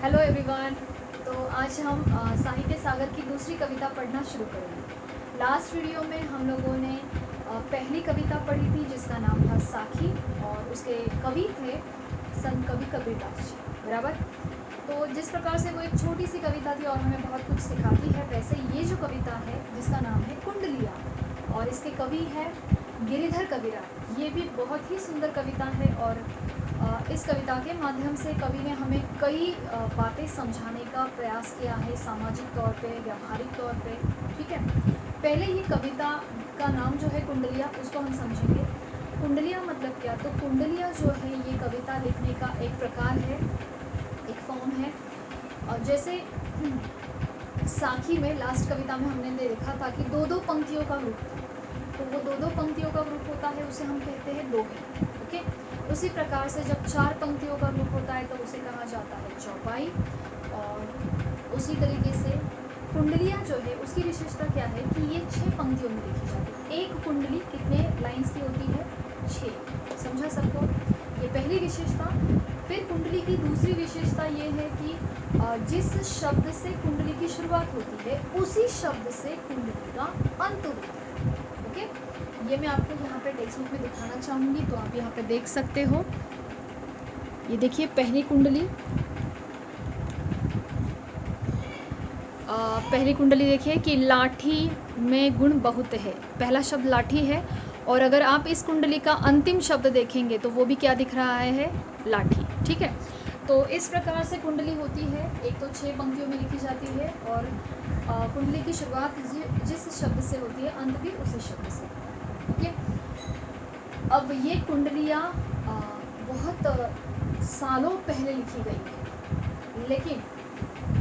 Hello everyone. तो आज हम साहित्य सागर की दूसरी कविता पढ़ना शुरू करेंगे। लास्ट वीडियो में हम लोगों ने पहली कविता पढ़ी थी जिसका नाम था साखी और उसके कवि थे संत कवि कबीरदास जी, बराबर। तो जिस प्रकार से वो एक छोटी सी कविता थी और हमें बहुत कुछ सिखाती है, वैसे ये जो कविता है जिसका नाम है कुंडलिया और इसके कवि है गिरिधर कविराय। ये भी बहुत ही सुंदर कविता है और इस कविता के माध्यम से कवि ने हमें कई बातें समझाने का प्रयास किया है, सामाजिक तौर पे, व्यावहारिक तौर पे। ठीक है, पहले ये कविता का नाम जो है कुंडलिया, उसको हम समझेंगे। कुंडलिया मतलब क्या? तो कुंडलिया जो है ये कविता लिखने का एक प्रकार है, एक फॉर्म है। और जैसे साखी में लास्ट कविता में हमने देखा था कि दो दो पंक्तियों का ग्रुप था, तो वो दो दो पंक्तियों का ग्रुप होता है, उसे हम कहते हैं दोहे। ओके, उसी प्रकार से जब चार पंक्तियों का ग्रुप होता है तो उसे कहा जाता है चौपाई। और उसी तरीके से कुंडलिया जो है उसकी विशेषता क्या है कि ये 6 पंक्तियों में लिखी जाती है। एक कुंडली कितने लाइंस की होती है? 6। समझा सबको? ये पहली विशेषता। फिर कुंडली की दूसरी विशेषता ये है कि जिस शब्द से कुंडली की शुरुआत होती है उसी शब्द से कुंडली का अंत होता है। ओके, ये मैं आपको यहाँ पे टेक्स्ट बुक में दिखाना चाहूँगी, तो आप यहाँ पे देख सकते हो। ये देखिए पहली कुंडली, पहली कुंडली देखिए कि लाठी में गुण बहुत है। पहला शब्द लाठी है और अगर आप इस कुंडली का अंतिम शब्द देखेंगे तो वो भी क्या दिख रहा है? लाठी। ठीक है, तो इस प्रकार से कुंडली होती है। एक तो 6 पंक्तियों में लिखी जाती है और कुंडली की शुरुआत जिस शब्द से होती है, अंत भी उसी शब्द से। ठीक है, अब ये कुंडलियाँ बहुत सालों पहले लिखी गई है, लेकिन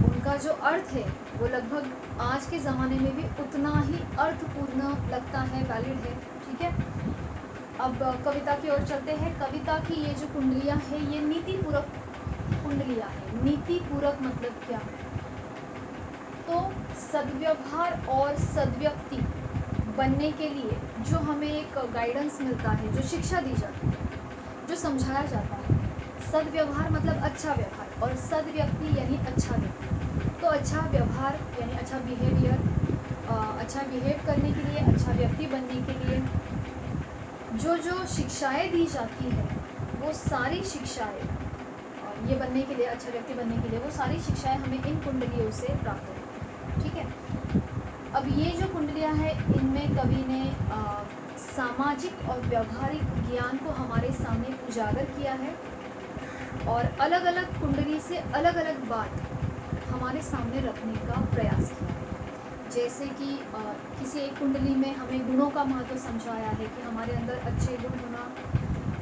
उनका जो अर्थ है वो लगभग आज के ज़माने में भी उतना ही अर्थपूर्ण लगता है, वैलिड है। ठीक है, अब कविता की ओर चलते हैं। कविता की ये जो कुंडलियाँ है ये नीतिपूरक कुंडलियाँ है। नीतिपूरक मतलब क्या? तो सद्व्यवहार और सद्व्यक्ति बनने के लिए जो हमें एक गाइडेंस मिलता है, जो शिक्षा दी जाती है, जो समझाया जाता है। सद्व्यवहार मतलब अच्छा व्यवहार और सद्व्यक्ति यानी अच्छा व्यक्ति। तो अच्छा व्यवहार यानी अच्छा बिहेवियर, अच्छा बिहेव करने के लिए, अच्छा व्यक्ति बनने के लिए जो शिक्षाएं दी जाती है, वो सारी शिक्षाएं ये बनने के लिए, अच्छा व्यक्ति बनने के लिए, वो सारी शिक्षाएं हमें इन कुंडलियों से प्राप्त होती हैं। ठीक है, अब ये जो कुंडलियाँ हैं इनमें कवि ने सामाजिक और व्यावहारिक ज्ञान को हमारे सामने उजागर किया है और अलग अलग कुंडली से अलग अलग बात हमारे सामने रखने का प्रयास किया है। जैसे कि किसी एक कुंडली में हमें गुणों का महत्व समझाया है कि हमारे अंदर अच्छे गुण होना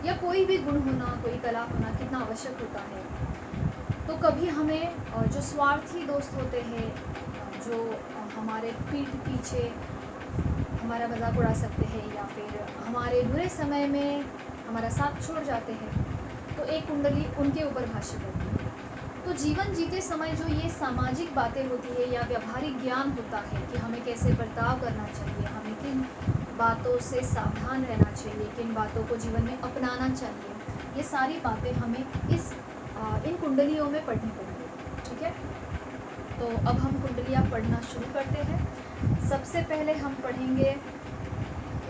या कोई भी गुण होना, कोई कला होना कितना आवश्यक होता है। तो कभी हमें जो स्वार्थी दोस्त होते हैं, जो हमारे पीठ पीछे हमारा मजाक उड़ा सकते हैं या फिर हमारे बुरे समय में हमारा साथ छोड़ जाते हैं, तो एक कुंडली उनके ऊपर भाष्य करती है। तो जीवन जीते समय जो ये सामाजिक बातें होती है या व्यावहारिक ज्ञान होता है कि हमें कैसे बर्ताव करना चाहिए, हमें किन बातों से सावधान रहना चाहिए, किन बातों को जीवन में अपनाना चाहिए, ये सारी बातें हमें इन कुंडलियों में पढ़नी पड़ेगी। ठीक है, तो अब हम कुंडलियाँ पढ़ना शुरू करते हैं। सबसे पहले हम पढ़ेंगे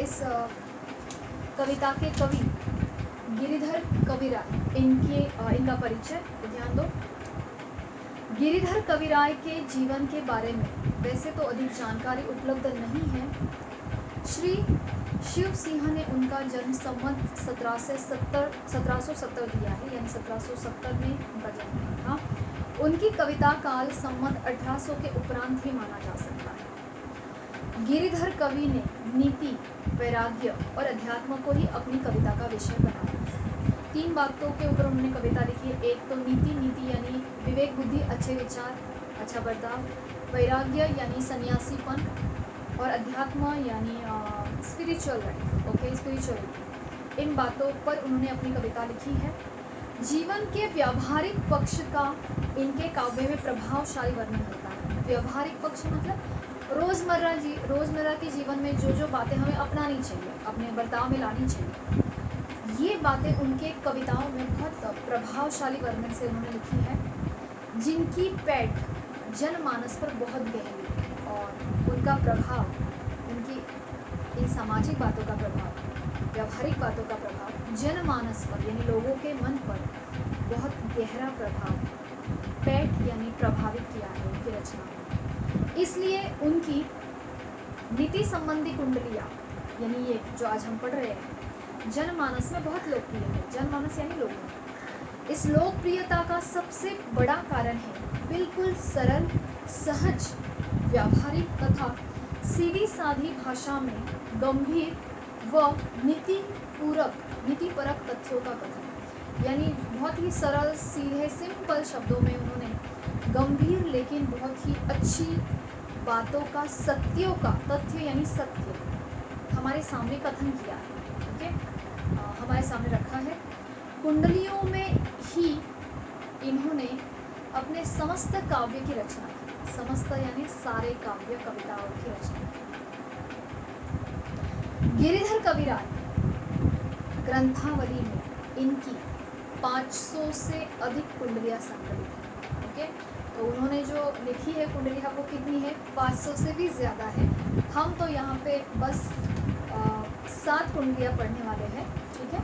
इस कविता के कवि गिरिधर कविराय, इनका परिचय। तो ध्यान दो, गिरिधर कविराय के जीवन के बारे में वैसे तो अधिक जानकारी उपलब्ध नहीं है। श्री शिव सिंह ने उनका जन्म संवत 1770 दिया है, यानी 1770 में उनका जन्म हुआ था। उनकी कविता काल संवत 1800 के उपरांत ही माना जा सकता है। गिरिधर कवि ने नीति, वैराग्य और अध्यात्म को ही अपनी कविता का विषय बनाया। 3 बातों के ऊपर उन्होंने कविता लिखी है। एक तो नीति यानी विवेक बुद्धि, अच्छे विचार, अच्छा बर्ताव, वैराग्य यानी सन्यासीपन, और अध्यात्म यानी स्पिरिचुअल लाइफ। Okay, spirituality. इन बातों पर उन्होंने अपनी कविता लिखी है। जीवन के व्यावहारिक पक्ष का इनके काव्य में प्रभावशाली वर्णन होता है। व्यावहारिक पक्ष मतलब रोज़मर्रा के जीवन में जो बातें हमें अपनानी चाहिए, अपने बर्ताव में लानी चाहिए, ये बातें उनके कविताओं में बहुत प्रभावशाली वर्णन से उन्होंने लिखी है। जिनकी पैठ जनमानस पर बहुत गहरी और उनका प्रभाव, उनकी इन सामाजिक बातों का प्रभाव, व्यवहारिक बातों का प्रभाव जनमानस पर यानी लोगों के मन पर बहुत गहरा प्रभाव, पैठ यानी प्रभावित किया है उनकी रचना में। इसलिए उनकी नीति संबंधी कुंडलियाँ यानी ये जो आज हम पढ़ रहे हैं जनमानस में बहुत लोकप्रिय है। जनमानस यानी लोग। इस लोकप्रियता का सबसे बड़ा कारण है बिल्कुल सरल, सहज, व्यावहारिक तथा सीधी साधी भाषा में गंभीर व नीतिपरक तथ्यों का कथन। यानी बहुत ही सरल, सीधे, सिंपल शब्दों में उन्होंने गंभीर लेकिन बहुत ही अच्छी बातों का, सत्यों का, तथ्य यानी सत्य हमारे सामने कथन किया है। ठीक है, हमारे सामने रखा है। कुंडलियों में ही इन्होंने अपने समस्त काव्य की रचना की। समस्त यानी सारे काव्य, कविताओं की रचना की। गिरिधर कविराज ग्रंथावली में इनकी 500 से अधिक कुंडलियाँ संकलित हैं। ओके, तो उन्होंने जो लिखी है कुंडलियाँ वो कितनी है? 500 से भी ज़्यादा है। हम तो यहाँ पे बस 7 कुंडलियाँ पढ़ने वाले हैं। ठीक है,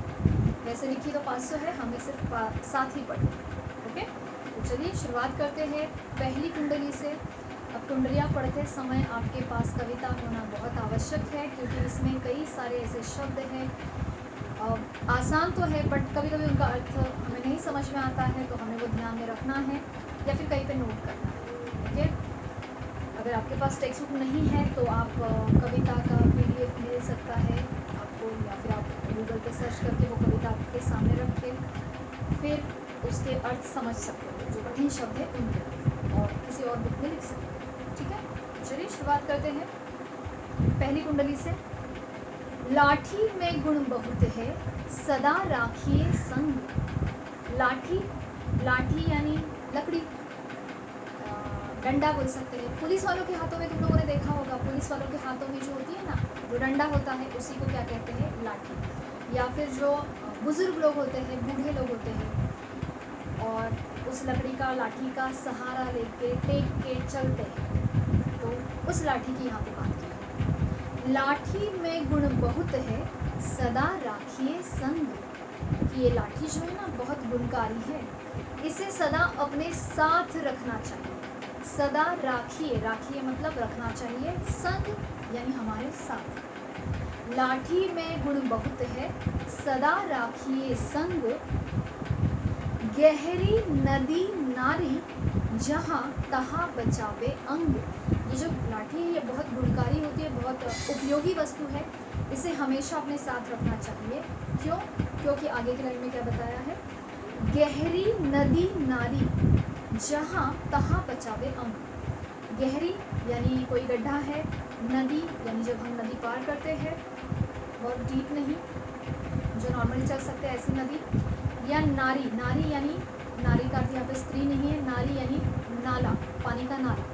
वैसे लिखी तो 500 है, हमें सिर्फ 7 ही पढ़नी है। ओके, तो चलिए शुरुआत करते हैं पहली कुंडली से। अब कुंडलियाँ पढ़ते समय आपके पास कविता होना बहुत आवश्यक है, क्योंकि इसमें कई सारे ऐसे शब्द हैं, आसान तो है बट कभी कभी उनका अर्थ हमें नहीं समझ में आता है, तो हमें वो ध्यान में रखना है या फिर कहीं पे नोट करना है। ओके, अगर आपके पास टेक्स्ट बुक नहीं है तो आप कविता का PDF मिल सकता है आपको, या फिर आप गूगल पे सर्च करके वो कविता आपके सामने रख के फिर उसके अर्थ समझ सकते हो, जो कठिन शब्द है उनके, और किसी और बुक में लिख सकते हो। ठीक है, चलिए शुरुआत करते हैं पहली कुंडली से। लाठी में गुण बहुत है, सदा राखिए संग। लाठी, लाठी यानी लकड़ी, डंडा बोल सकते हैं। पुलिस वालों के हाथों में तुम लोगों ने देखा होगा, पुलिस वालों के हाथों में जो होती है ना, जो डंडा होता है, उसी को क्या कहते हैं? लाठी। या फिर जो बुजुर्ग लोग होते हैं, बूढ़े लोग होते हैं, और उस लकड़ी का, लाठी का सहारा लेके टेक के चलते हैं, तो उस लाठी की यहाँ पे बात की है। लाठी में गुण बहुत है, सदा राखिए संग। कि ये लाठी जो है ना बहुत गुणकारी है, इसे सदा अपने साथ रखना चाहिए। सदा राखिए, राखिए मतलब रखना चाहिए, संग यानी हमारे साथ। लाठी में गुण बहुत है, सदा राखिए संग। गहरी नदी नारी, जहाँ तहाँ बचावे अंग। ये जो लाठी है ये बहुत गुणकारी होती है, बहुत उपयोगी वस्तु है, इसे हमेशा अपने साथ रखना चाहिए। क्यों? क्योंकि आगे की लाइन में क्या बताया है? गहरी नदी नारी, जहाँ तहाँ बचावे अंग। गहरी यानी कोई गड्ढा है, नदी यानी जब हम नदी पार करते हैं, बहुत डीप नहीं, जो नॉर्मली चल सकते हैं ऐसी नदी। या नारी, नारी यानी, नारी का अर्थ यहाँ पे स्त्री नहीं है, नारी यानी नाला, पानी का नाला,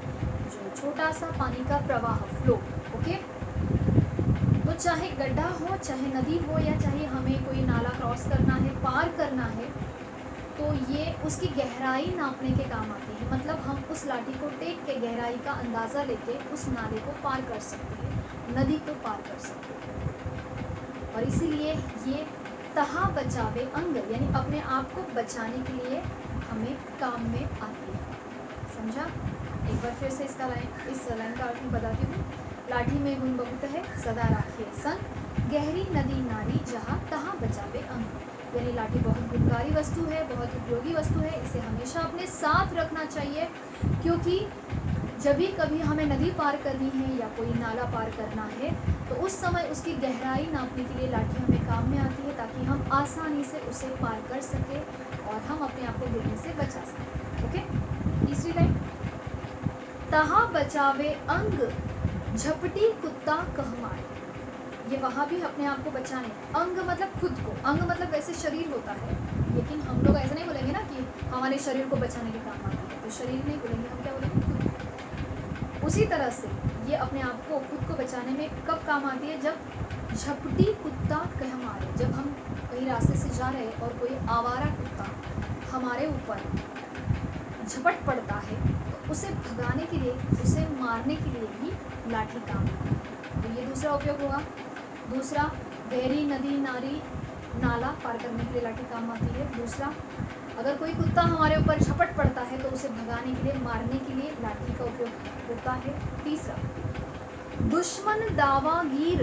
जो छोटा सा पानी का प्रवाह, फ्लो। ओके, तो चाहे गड्ढा हो, चाहे नदी हो, या चाहे हमें कोई नाला क्रॉस करना है, पार करना है, तो ये उसकी गहराई नापने के काम आती है। मतलब हम उस लाठी को टेक के गहराई का अंदाज़ा लेके उस नाले को पार कर सकते हैं, नदी को पार कर सकते हैं। और इसीलिए ये तहा बचावे अंग यानी अपने आप को बचाने के लिए हमें काम में आती है। समझा? एक बार फिर से इस लाइन का अर्थ बताती हूँ। लाठी में गुण बहुत है, सदा राखिए संग। गहरी नदी नारी, जहाँ तहाँ बचावे अंग। यानी लाठी बहुत गुणकारी वस्तु है, बहुत उपयोगी वस्तु है, इसे हमेशा अपने साथ रखना चाहिए, क्योंकि जब भी कभी हमें नदी पार करनी है या कोई नाला पार करना है, तो उस समय उसकी गहराई नापने के लिए लाठी हमें काम में आती है, ताकि हम आसानी से उसे पार कर सकें और हम अपने आप को गिरने से बचा सकें। ओके, तीसरी लाइन। तहा बचावे अंग, झपटी कुत्ता कह मारे। ये वहाँ भी अपने आप को बचाने, अंग मतलब खुद को, अंग मतलब वैसे शरीर होता है, लेकिन हम लोग ऐसा नहीं बोलेंगे ना कि हमारे शरीर को बचाने के काम आती है, तो शरीर नहीं बोलेंगे, हम क्या बोलेंगे? खुद। उसी तरह से ये अपने आप को, खुद को बचाने में कब काम आती है? जब झपटी कुत्ता कह मारे, जब हम कहीं रास्ते से जा रहे हैं और कोई आवारा कुत्ता हमारे ऊपर झपट पड़ता है तो उसे भगाने के लिए, उसे मारने के लिए भी लाठी काम आता है। तो ये दूसरा उपयोग हुआ। दूसरा, गहरी नदी नाली नाला पार करने के लिए लाठी काम आती है। दूसरा, अगर कोई कुत्ता हमारे ऊपर झपट पड़ता है तो उसे भगाने के लिए, मारने के लिए लाठी का उपयोग होता है। तीसरा, दुश्मन दावागीर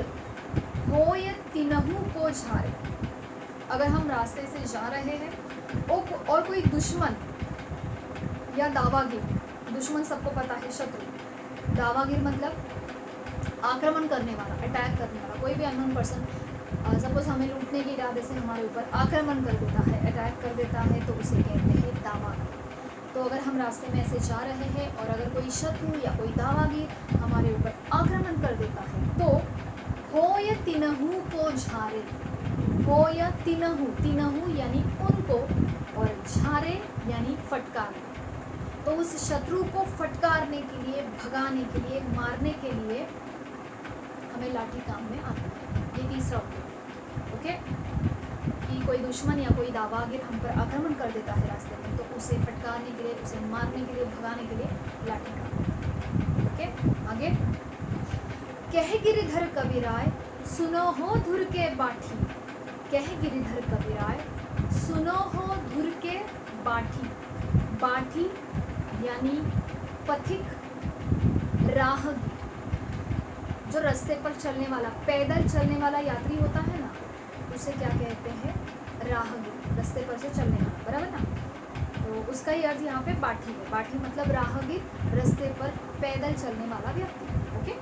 होय तिनहु को झारे। अगर हम रास्ते से जा रहे हैं और कोई दुश्मन या दावागीर, दुश्मन सबको पता है शत्रु, दावागीर मतलब आक्रमण करने वाला, अटैक करने वाला, कोई भी अननोन पर्सन सपोज हमें लूटने के इरादे से हमारे ऊपर आक्रमण कर देता है, अटैक कर देता है, तो उसे कहते हैं दावागीर। तो अगर हम रास्ते में ऐसे जा रहे हैं और अगर कोई शत्रु या कोई दावागीर हमारे ऊपर आक्रमण कर देता है तो होय तिनहु को झारे, होय तिनहु, तिनहु यानी उनको, और झारे यानी फटकारने। तो उस शत्रु को फटकारने के लिए, भगाने के लिए, मारने के लिए हमें लाठी काम में आती है। ये तीसरा उपयोग। ओके, कि कोई दुश्मन या कोई दावागीर हम पर आक्रमण कर देता है रास्ते में तो उसे फटकारने के लिए, उसे मारने के लिए, भगाने के लिए लाठी काम। ओके, आगे, कह गिरिधर कबीराय सुनो हो धुर के बाठी। कह गिरिधर कबीराय सुनो हो धुर के बाठी। बाठी यानी पथिक, राहगीर, जो रास्ते पर चलने वाला, पैदल चलने वाला यात्री होता है ना, उसे क्या कहते हैं? राहगीर, रास्ते पर से चलने वाला, बराबर ना। तो उसका ही अर्थ यहाँ पे बाठी है। बाठी मतलब राहगीर, रास्ते पर पैदल चलने वाला व्यक्ति। ओके,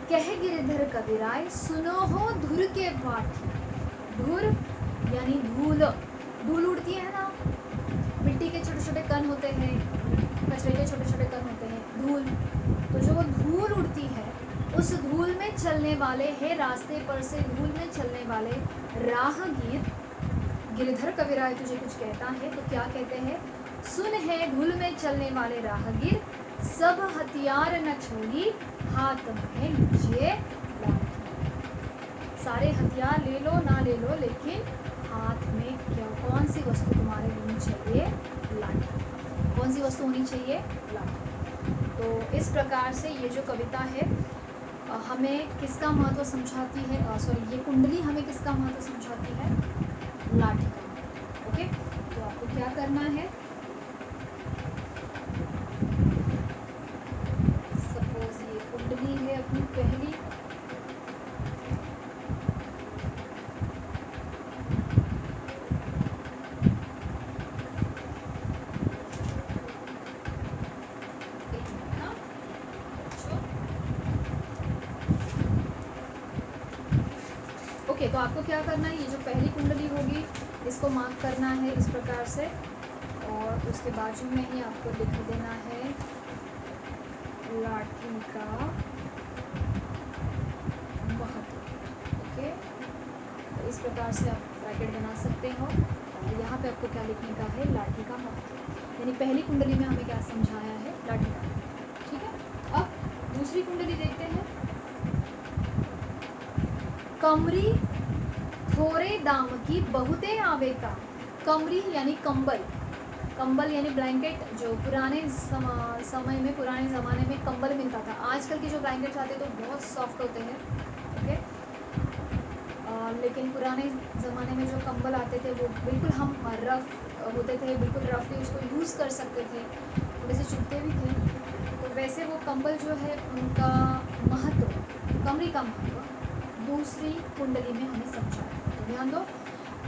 कह गिरिधर कबीराय सुनो हो धुर के बाठी। धुर यानी धूल, धूल उड़ती है ना, मिट्टी के छोटे छोटे कण होते हैं, कचरे के छोटे छोटे कण होते हैं, धूल। तो जो वो धूल उड़ती है, उस धूल में चलने वाले है, रास्ते पर से धूल में चलने वाले राहगीर। गिरिधर कबीराय तुझे कुछ कहता है तो क्या कहते हैं? सुन है धूल में चलने वाले राहगीर, सब हथियार न छोड़ी, हाथ में लीजिए लाठी। सारे हथियार ले लो ना ले लो, लेकिन हाथ में क्या, कौन सी वस्तु तुम्हारे होनी चाहिए? लाठी। कौन सी वस्तु होनी चाहिए? लाठी। तो इस प्रकार से ये जो कविता है हमें किसका महत्व समझाती है? सॉरी, ये कुंडली हमें किसका महत्व समझाती है? लाठी का। ओके, तो आपको क्या करना है? सपोज ये कुंडली है अपनी पहली, ओके। तो आपको क्या करना है? ये जो पहली कुंडली होगी इसको मार्क करना है इस प्रकार से, और उसके बाजू में ही आपको लिख देना है लाठी का महत्व। ओके, तो इस प्रकार से आप ब्रैकेट बना सकते हो, और यहाँ पे आपको क्या लिखने का है? लाठी का महत्व। यानी पहली कुंडली में हमें क्या समझाया है? लाठी का। ठीक है, अब दूसरी कुंडली देखते हैं। कमरी थोड़े दाम की बहुते आवे का। कमरी यानी कंबल, कंबल यानी ब्लैंकेट, जो पुराने समय में, पुराने ज़माने में कंबल मिलता था। आजकल के जो ब्लैंकेट्स आते तो बहुत सॉफ्ट होते हैं। ओके, लेकिन पुराने ज़माने में जो कंबल आते थे वो बिल्कुल हम रफ होते थे, बिल्कुल रफली उसको यूज़ कर सकते थे, थोड़े से चुभते भी थे। तो वैसे वो कंबल जो है उनका महत्व, कमरी का महत्व दूसरी कुंडली में हमें समझाया। तो ध्यान दो,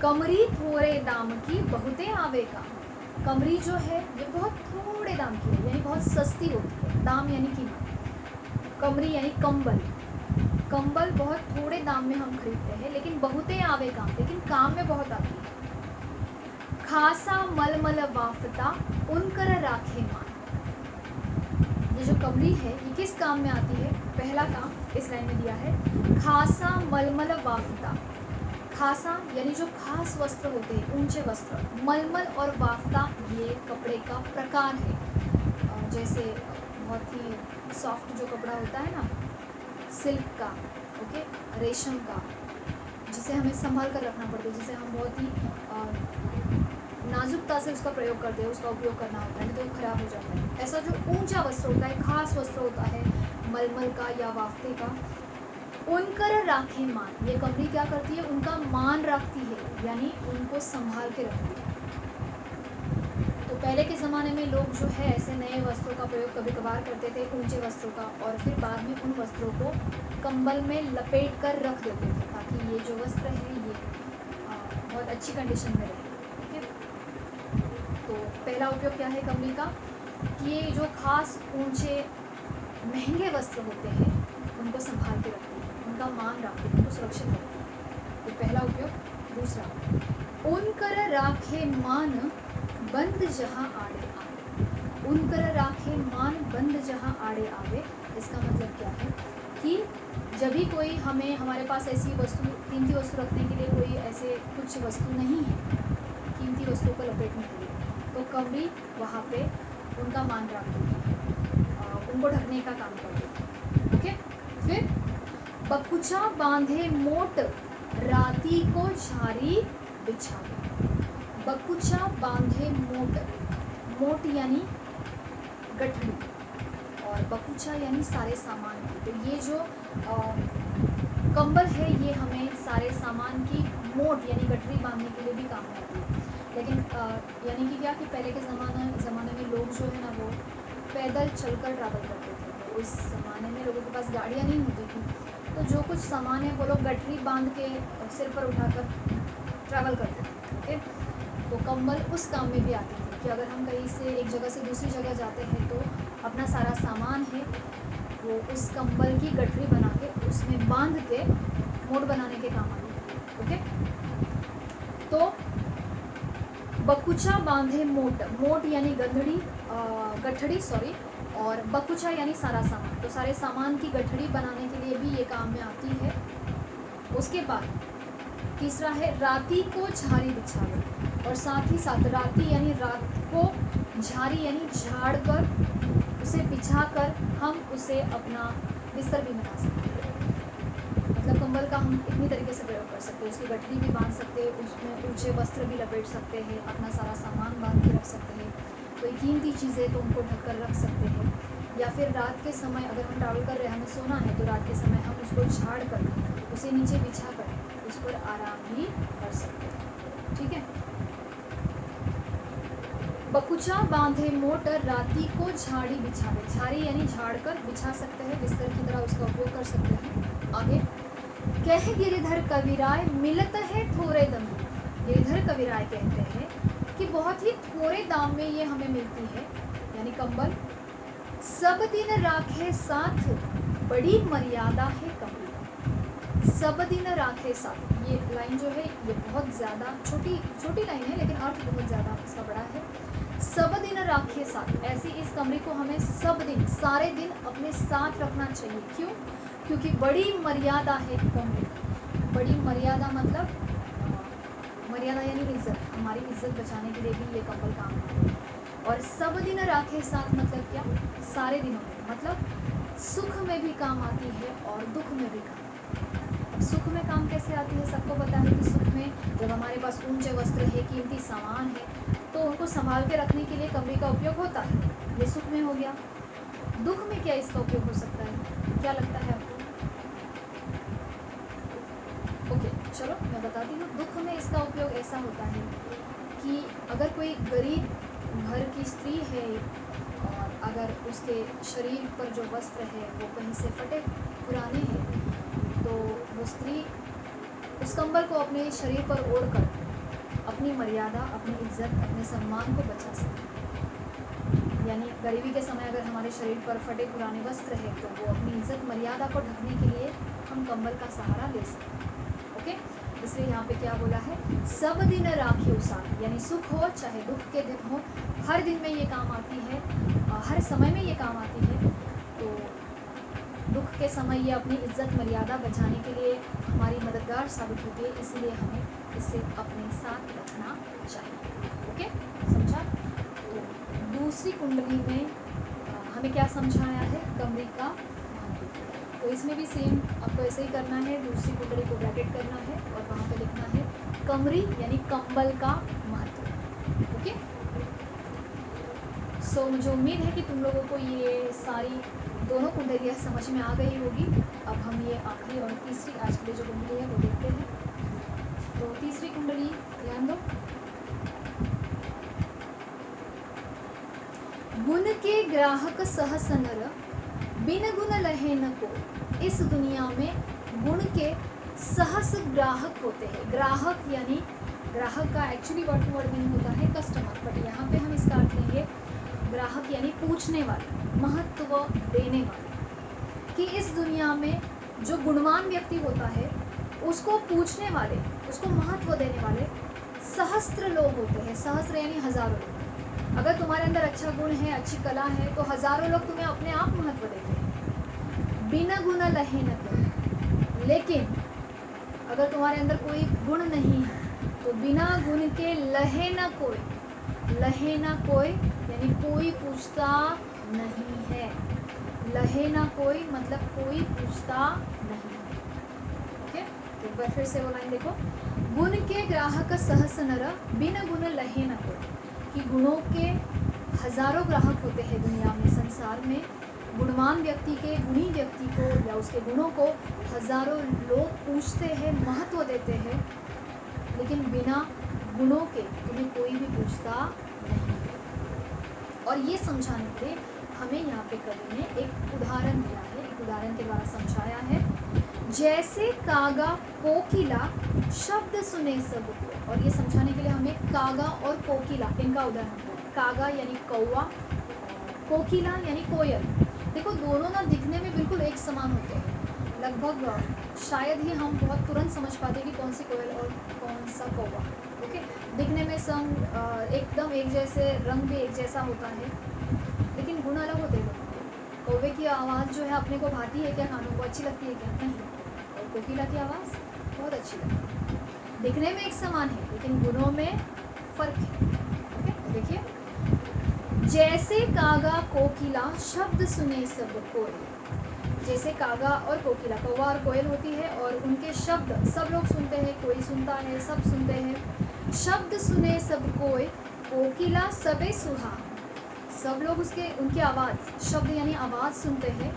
कमरी थोड़े दाम की बहुते आवे का। कमरी जो है ये बहुत थोड़े दाम की है, यानी बहुत सस्ती होती है। दाम यानी कीमत, कमरी यानी कंबल। कंबल बहुत थोड़े दाम में हम खरीदते हैं, लेकिन बहुते आवे काम, लेकिन काम में बहुत आती है। खासा मलमल वाफता उनकर राखे मान। ये जो कमरी है ये किस काम में आती है? पहला काम इस लाइन में दिया है, खासा मलमल वाफता। खासा यानी जो खास वस्त्र होते हैं, ऊंचे वस्त्र। मलमल और वाफता ये कपड़े का प्रकार है। जैसे बहुत ही सॉफ्ट जो कपड़ा होता है ना, सिल्क का, ओके, रेशम का, जिसे हमें संभाल कर रखना पड़ता है, जिसे हम बहुत ही नाजुकता से उसका प्रयोग करते हैं, उसका उपयोग करना होता है, तो खराब हो जाता है। ऐसा जो ऊंचा वस्त्र होता है, खास वस्त्र होता है मलमल का या वाफ्ते का, उनकर राखे मान, ये कमरी क्या करती है, उनका मान रखती है, यानी उनको संभाल के रखती है। तो पहले के ज़माने में लोग जो है ऐसे नए वस्त्रों का प्रयोग कभी कभार करते थे, ऊंचे वस्त्रों का, और फिर बाद में उन वस्त्रों को कंबल में लपेट कर रख देते थे ताकि ये जो वस्त्र है ये बहुत अच्छी कंडीशन में रहे। ठीक है, तो पहला उपयोग क्या है कमली का, कि ये जो खास ऊंचे महंगे वस्त्र होते हैं उनको संभाल के रखते हैं, उनका मान रखते हैं, उनको सुरक्षित रखते हैं। तो पहला उपयोग। दूसरा, उनकर राखे मान बंद जहाँ आड़े आवे, उनकर राखे मान बंद जहाँ आड़े आवे। इसका मतलब क्या है कि जब भी कोई हमें, हमारे पास ऐसी वस्तु, कीमती वस्तु रखने के लिए कोई ऐसे कुछ वस्तु नहीं है कीमती वस्तुओं को लपेटने के लिए, तो कमरी वहाँ पे उनका मान रख देती है, उनको ढकने का काम कर देती है। ओके, फिर बकुचा बांधे मोट राती को झारी बिछावे, बकुचा बांधे मोट, मोट यानी गठरी और बकुचा यानी सारे सामान की। तो ये जो कंबल है ये हमें सारे सामान की मोट यानी गठरी बांधने के लिए भी काम आती है। लेकिन यानी कि क्या कि पहले के ज़माने में लोग जो है ना वो पैदल चलकर ट्रैवल करते थे, तो उस ज़माने में लोगों के पास गाड़ियाँ नहीं होती थी, तो जो कुछ सामान है वो लोग गठरी बांध के सिर पर उठाकर ट्रैवल करते थे। ओके, तो कंबल उस काम में भी आती थी कि अगर हम कहीं से एक जगह से दूसरी जगह जाते हैं तो अपना सारा सामान है वो उस कंबल की गठरी बना के उसमें बांध के मोड़ बनाने के काम आती थी। ओके, तो बकुचा बांधे मोट, मोट यानी गंधड़ी, गठड़ी सॉरी, और बकुचा यानी सारा सामान, तो सारे सामान की गठड़ी बनाने के लिए भी ये काम में आती है। उसके बाद तीसरा है राती को झारी बिछावे, और साथ ही साथ राती यानी रात को, झारी यानी झाड़ कर, उसे बिछा कर हम उसे अपना बिस्तर भी बना सकते हैं। मतलब कंबल का हम इतनी तरीके से प्रयोग कर सकते हैं, उसकी गठरी भी बांध सकते हैं, उसमें ऊंचे वस्त्र भी लपेट सकते हैं, अपना सारा सामान बांध के रख सकते हैं, कोई कीमती चीज़ें तो उनको ढक कर रख सकते हैं, या फिर रात के समय अगर हम ट्रैवल कर रहे हैं, हमें सोना है, तो रात के समय हम उसको झाड़ कर उसे नीचे बिछा कर उस पर आराम भी कर सकते हैं। ठीक है, बकुचा बांधे मोट राती को झाड़ी बिछावे, झाड़ी यानी झाड़ कर बिछा सकते हैं, बिस्तर की तरह उसका उपयोग कर सकते हैं। आगे, कह गिरिधर कविराय मिलत है थोड़े दम, गिरिधर कविराय कहते हैं कि बहुत ही थोड़े दाम में ये हमें मिलती है, यानी कंबल। सब दिन राखे साथ बड़ी मर्यादा है कंबल, सब दिन राखे साथ, ये लाइन जो है ये बहुत ज़्यादा छोटी लाइन है, लेकिन अर्थ बहुत ज़्यादा इसका बड़ा है। सब दिन राखे साथ, ऐसी इस कमरे को हमें सब दिन, सारे दिन अपने साथ रखना चाहिए। क्यों? क्योंकि बड़ी मर्यादा है कमरे, बड़ी मर्यादा मतलब मर्यादा यानी इज्जत, हमारी इज्जत बचाने के लिए भी ये कंबल काम आता है। और सब दिन राखे साथ मतलब क्या? सारे दिनों में, मतलब सुख में भी काम आती है और दुख में भी काम। सुख में काम कैसे आती है? सबको पता है कि सुख में जब हमारे पास ऊंचे वस्त्र है, कीमती सामान है, तो उनको संभाल के रखने के लिए कमरे का उपयोग होता है, ये सुख में हो गया। दुख में क्या इसका उपयोग हो सकता है? क्या लगता है आपको? ओके, चलो मैं बताती हूँ। दुख में इसका उपयोग ऐसा होता है कि अगर कोई गरीब घर की स्त्री है और अगर उसके शरीर पर जो वस्त्र है वो कहीं से फटे पुराने हैं, तो वो स्त्री उस कंबल को अपने शरीर पर ओढ़कर अपनी मर्यादा, अपनी इज्जत, अपने सम्मान को बचा सकती है। यानी गरीबी के समय अगर हमारे शरीर पर फटे पुराने वस्त्र है तो वो अपनी इज्जत मर्यादा को ढकने के लिए हम कंबल का सहारा ले सकते हैं। ओके, इसलिए यहाँ पे क्या बोला है? सब दिन राखियो साथ, यानी सुख हो चाहे दुख के दिन हो, हर दिन में ये काम आती है, हर समय में ये काम आती है। तो दुख के समय ये अपनी इज्जत मर्यादा बचाने के लिए हमारी मददगार साबित होती है, इसलिए हमें इसे अपने साथ रखना चाहिए। ओके, समझा? तो दूसरी कुंडली में हमें क्या समझाया है? कमरी का महत्व। तो इसमें भी सेम आपको ऐसे ही करना है, दूसरी कुंडली को ब्रैकेट करना है और वहाँ पे लिखना है कमरी यानी कंबल का महत्व। ओके। तो मुझे उम्मीद है कि तुम लोगों को ये सारी दोनों कुंडलियाँ समझ में आ गई होगी। अब हम ये आखिरी और तीसरी आज के लिए जो कुंडली है वो देखते हैं। तो तीसरी कुंडली ध्यान दो। गुण के ग्राहक सहस नर, बिन गुण लहे न को। इस दुनिया में गुण के सहस ग्राहक होते हैं। ग्राहक यानी ग्राहक का actually word to word meaning होता है कस्टमर, बट यहाँ पे हम इसका अर्थ लेंगे ग्राहक यानी पूछने वाले, महत्व देने वाले। कि इस दुनिया में जो गुणवान व्यक्ति होता है उसको पूछने वाले, उसको महत्व देने वाले सहस्त्र लोग होते हैं। सहस्त्र यानी हजारों लोग। अगर तुम्हारे अंदर अच्छा गुण है, अच्छी कला है, तो हजारों लोग तुम्हें अपने आप महत्व देते हैं। बिना गुण लहे न कोई। लेकिन अगर तुम्हारे अंदर कोई गुण नहीं है तो बिना गुण के लहे न कोई। लहे न कोई यानी कोई पूछता नहीं है। लहे न कोई मतलब कोई पूछता नहीं है। ओके, तो एक बार फिर से वो लाइन देखो। गुण के ग्राहक सहस नर, बिन गुण लहे न कोई। कि गुणों के हजारों ग्राहक होते हैं दुनिया में, संसार में। गुणवान व्यक्ति के, गुणी व्यक्ति को या उसके गुणों को हजारों लोग पूछते हैं, महत्व देते हैं, लेकिन बिना गुणों के तुम्हें कोई भी पूछता नहीं है। और ये समझाने के लिए हमें यहाँ पे कवि ने एक उदाहरण दिया है, एक उदाहरण के द्वारा समझाया है। जैसे कागा कोकिला शब्द सुने सबको। और ये समझाने के लिए हमें कागा और कोकिला इनका उदाहरण दिया। कागा यानी कौवा, कोकिला यानी कोयल। देखो दोनों ना दिखने में बिल्कुल एक समान होते हैं। लगभग शायद ही हम बहुत तुरंत समझ पाते कि कौन सी कोयल और कौन सा कौवा। ओके, दिखने में एकदम एक जैसे, रंग भी एक जैसा होता है, लेकिन गुण अलग होते हैं। कौवे की आवाज़ जो है अपने को भाती है क्या, कानों को अच्छी लगती है क्या? नहीं। और कोकिला की आवाज़ बहुत अच्छी लगती है। दिखने में एक समान है लेकिन गुणों में फ़र्क है। ओके, तो देखिए, जैसे कागा कोकिला शब्द सुने सब कोई। जैसे कागा और कोकिला, कौवा और कोयल होती है, और उनके शब्द सब लोग सुनते हैं, कोई सुनता है, सब सुनते हैं। शब्द सुने सब कोई, कोकिला सबे सुहा। सब लोग उनकी आवाज़, शब्द यानी आवाज़ सुनते हैं,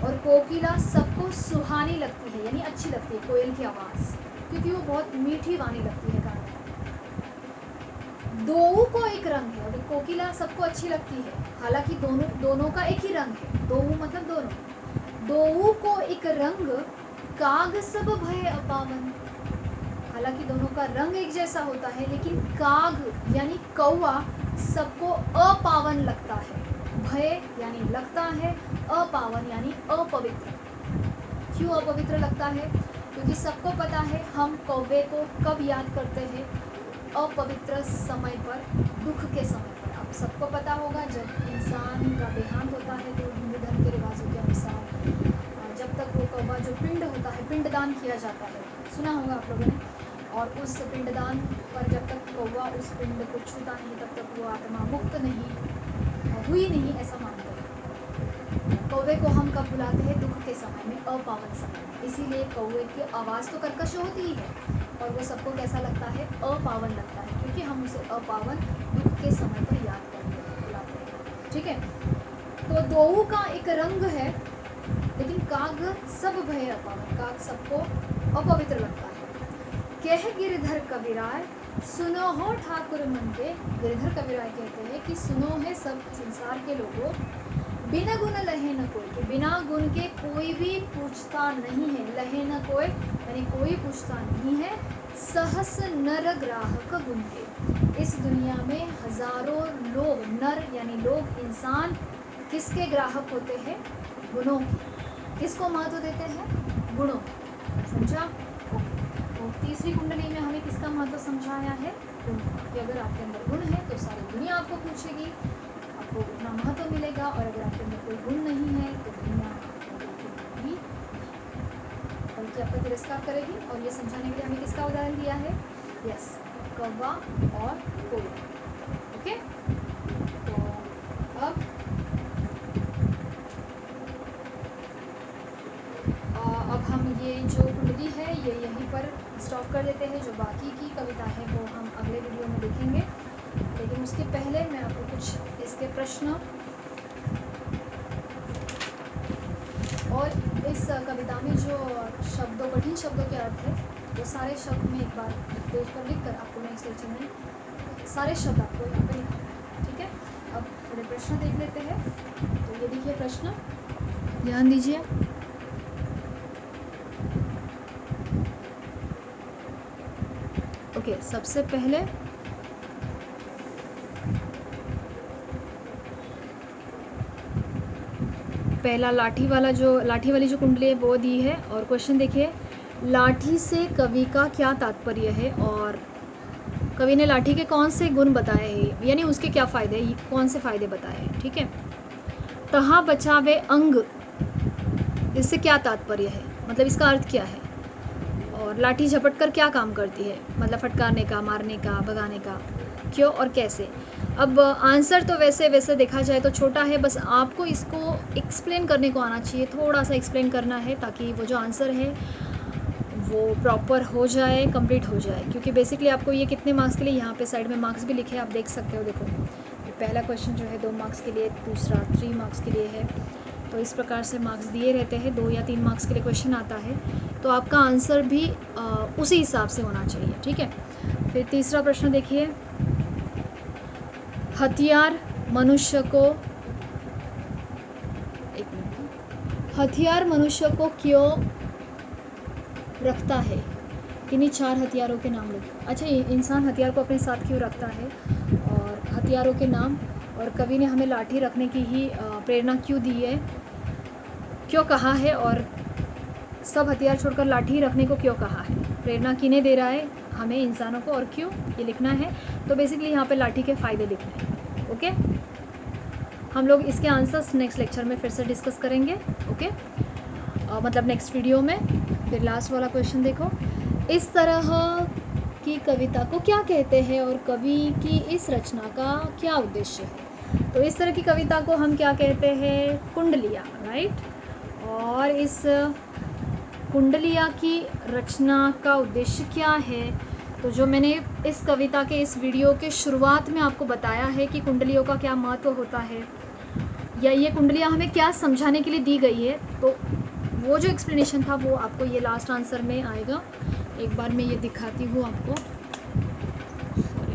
और कोकिला सबको सुहानी लगती है यानी अच्छी लगती है कोयल की आवाज़, क्योंकि वो बहुत मीठी वाणी लगती है गाने। दोऊ को एक रंग है। और कोकिला सबको अच्छी लगती है, हालांकि दोनों का एक ही रंग है। दोऊ मतलब दोनों। दोऊ को एक रंग, काग सब भय अपावन। हालांकि दोनों का रंग एक जैसा होता है, लेकिन काग यानी कौवा सबको अपावन लगता है। भय यानी लगता है, अपावन यानी अपवित्र। क्यों अपवित्र लगता है? क्योंकि सबको पता है हम कौवे को कब याद करते हैं, अपवित्र समय पर, दुख के समय पर। आप सबको पता होगा जब इंसान का देहांत होता है तो हिंदू धर्म के रिवाजों के अनुसार जब तक वो कौवा जो पिंड होता है, पिंडदान किया जाता है, सुना होगा आप लोगों ने। और उस पिंडदान पर जब तक कौवा उस पिंड को छूता नहीं तब तक वो आत्मा मुक्त नहीं हुई नहीं, ऐसा मानते हैं। कौवे को हम कब बुलाते हैं? दुख के समय में, अपावन समय में। इसीलिए कौवे की आवाज़ तो कर्कश होती ही है, और वो सबको कैसा लगता है? अपावन लगता है, क्योंकि हम उसे अपावन दुख के समय पर याद करते हैं, बुलाते हैं। ठीक है, तो दोऊ का एक रंग है, लेकिन काग सब भय अपावन। काग सबको अपवित्र लगता है। कह गिरधर कबीराय सुनो हो ठाकुर मन के। गिरधर कबीराय कहते हैं कि सुनो है सब संसार के लोगों, बिना गुण लहे न कोई। कि बिना गुण के कोई भी पूछता नहीं है। लहे न कोई यानी कोई पूछता नहीं है। सहस नर ग्राहक गुण के। इस दुनिया में हजारों लोग, नर यानी लोग, इंसान किसके ग्राहक होते हैं? गुणों की। किसको महत्व देते हैं? गुणों। समझा? तो तीसरी कुंडली में हमें किसका महत्व समझाया है? गुण। कि अगर आपके अंदर गुण है तो सारी दुनिया आपको पूछेगी, आपको उतना महत्व मिलेगा, और अगर आपके अंदर कोई गुण नहीं है तो दुनिया आपको देखेगी, बल्कि आपका तिरस्कार करेगी। और ये समझाने के लिए हमें किसका उदाहरण दिया है? यस, कौवा और कोयल। ओके, तो अब हम ये जो कुंडली है ये यहीं पर स्टॉप कर देते हैं। जो बाकी की कविता है वो हम अगले वीडियो में देखेंगे, लेकिन उसके पहले मैं आपको कुछ इसके प्रश्न इस कविता में जो शब्दों, कठिन शब्दों के अर्थ है, वो सारे शब्द में एक बार पेज पर लिख कर आपको नेक्स्ट लेक्चर में सारे शब्द आपको यहाँ पे लिखना है, ठीक है। अब थोड़े प्रश्न देख लेते हैं। तो ये देखिए प्रश्न, ध्यान दीजिए। ओके, सबसे पहले पहला लाठी वाली जो कुंडली है वो दी है। और क्वेश्चन देखिए, लाठी से कवि का क्या तात्पर्य है और कवि ने लाठी के कौन से गुण बताए हैं, यानी उसके क्या फ़ायदे, कौन से फ़ायदे बताए हैं, ठीक है। तहा बचावे अंग, इससे क्या तात्पर्य है, मतलब इसका अर्थ क्या है। और लाठी झपट कर क्या काम करती है, मतलब फटकारने का, मारने का, भगाने का, क्यों और कैसे। अब आंसर तो वैसे देखा जाए तो छोटा है, बस आपको इसको एक्सप्लेन करने को आना चाहिए, थोड़ा सा एक्सप्लेन करना है ताकि वो जो आंसर है वो प्रॉपर हो जाए, कंप्लीट हो जाए। क्योंकि बेसिकली आपको ये कितने मार्क्स के लिए, यहाँ पे साइड में मार्क्स भी लिखे आप देख सकते हो। देखो पहला क्वेश्चन जो है 2 मार्क्स के लिए, दूसरा 3 मार्क्स के लिए है। तो इस प्रकार से मार्क्स दिए रहते हैं, 2 या 3 मार्क्स के लिए क्वेश्चन आता है, तो आपका आंसर भी उसी हिसाब से होना चाहिए, ठीक है। फिर तीसरा प्रश्न देखिए, हथियार मनुष्य को क्यों रखता है, किन्हीं 4 हथियारों के नाम लिखो। अच्छा, इंसान हथियार को अपने साथ क्यों रखता है और हथियारों के नाम, और कवि ने हमें लाठी रखने की ही प्रेरणा क्यों दी है, क्यों कहा है, और सब हथियार छोड़कर लाठी रखने को क्यों कहा है, प्रेरणा किन्हें दे रहा है हमें, इंसानों को, और क्यों, ये लिखना है। तो बेसिकली यहाँ पे लाठी के फ़ायदे लिखने हैं, ओके। हम लोग इसके आंसर्स नेक्स्ट लेक्चर में फिर से डिस्कस करेंगे, ओके, मतलब नेक्स्ट वीडियो में। फिर लास्ट वाला क्वेश्चन देखो, इस तरह की कविता को क्या कहते हैं और कवि की इस रचना का क्या उद्देश्य है। तो इस तरह की कविता को हम क्या कहते हैं, कुंडलिया, राइट। और इस कुंडलिया की रचना का उद्देश्य क्या है, तो जो मैंने इस कविता के इस वीडियो के शुरुआत में आपको बताया है कि कुंडलियों का क्या महत्व होता है, या ये कुंडलियाँ हमें क्या समझाने के लिए दी गई है, तो वो जो एक्सप्लेनेशन था वो आपको ये लास्ट आंसर में आएगा। एक बार मैं ये दिखाती हूँ आपको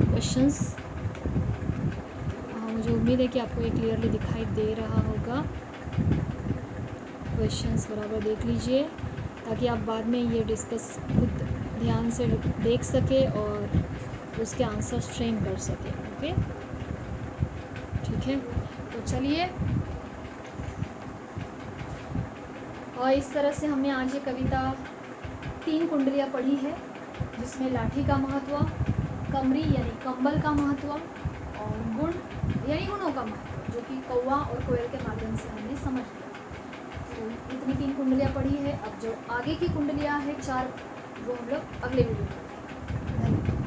क्वेश्चंस। मुझे उम्मीद है कि आपको ये क्लियरली दिखाई दे रहा होगा। क्वेश्चंस बराबर देख लीजिए ताकि आप बाद में ये डिस्कस खुद ध्यान से देख सके और उसके आंसर्स फ्रेम कर सके, ओके, ठीक है। तो चलिए, और इस तरह से हमने आज ये कविता 3 कुंडलियाँ पढ़ी है, जिसमें लाठी का महत्व, कमरी यानी कंबल का महत्व, और गुण यानी गुणों का महत्व, जो कि कौवा और कोयल के माध्यम से हमने समझ लिया। तो इतनी 3 कुंडलियाँ पढ़ी है। अब जो आगे की कुंडलियाँ हैं 4, वो हम लोग अगले वीडियो में।